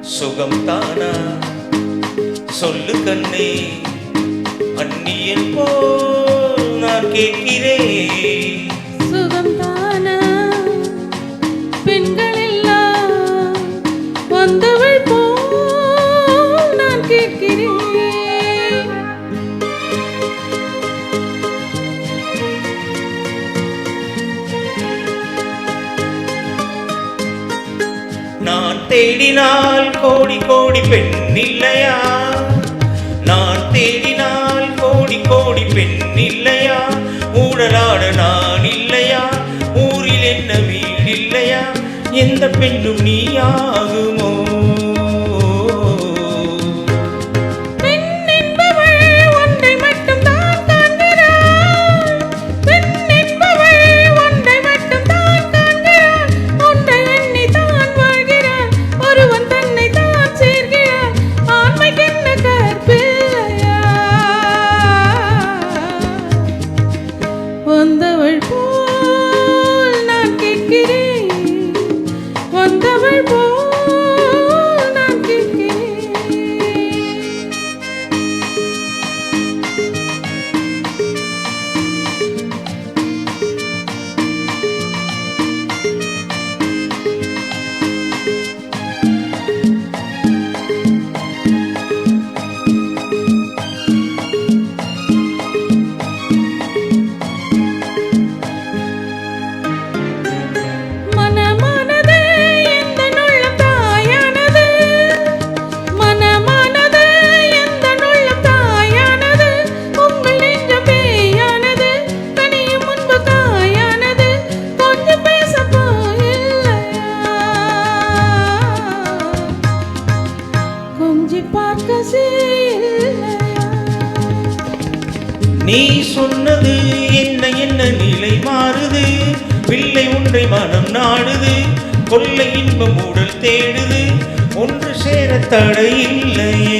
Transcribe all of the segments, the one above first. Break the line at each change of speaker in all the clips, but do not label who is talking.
சுகம் தானா சொல்லு கண்ணே, அந்நியன் போல் நான் கேட்கிறேன்.
சுகம் தானா பெண்கள் எல்லாம் வந்தவள் போல் நான் கேட்கிறேன்.
நான் தேடினால் கோடி கோடி பெண் இல்லையா? நான் தேடினால் கோடி கோடி பெண் இல்லையா? ஊடலாட நான் இல்லையா? ஊரில் என்ன வீடு இல்லையா? எந்த பெண்ணும் நீயாகுமோ?
வந்தவள் போல் நான் கேட்கிறேன், வந்தவள் போல் நான் கேட்கிறேன்.
நீ சொன்னது என்ன என்ன நிலை மாறுது? பிள்ளை ஒன்றை மனம் நாடுது, கொள்ளை இன்பம் உடல் தேடுது, ஒன்று சேர தடையில்லையே.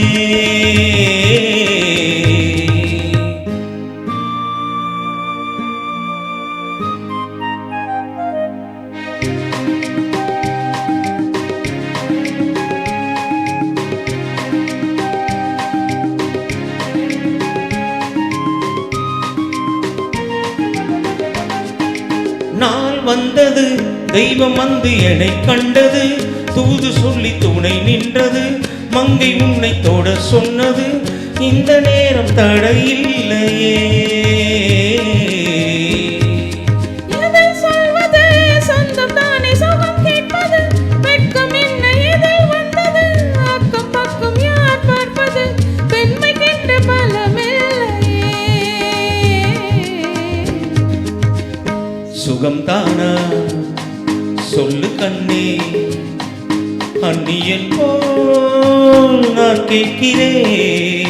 நாள் வந்தது, தெய்வம் வந்து என்னை கண்டது, தூது சொல்லி துணை நின்றது, மங்கை உன்னை தொட சொன்னது, இந்த நேரம் தடையில்லையே. சுகம் தானா சொல்லு கண்ணே, அந்நியன் போல் நான் கேட்கிறேன்.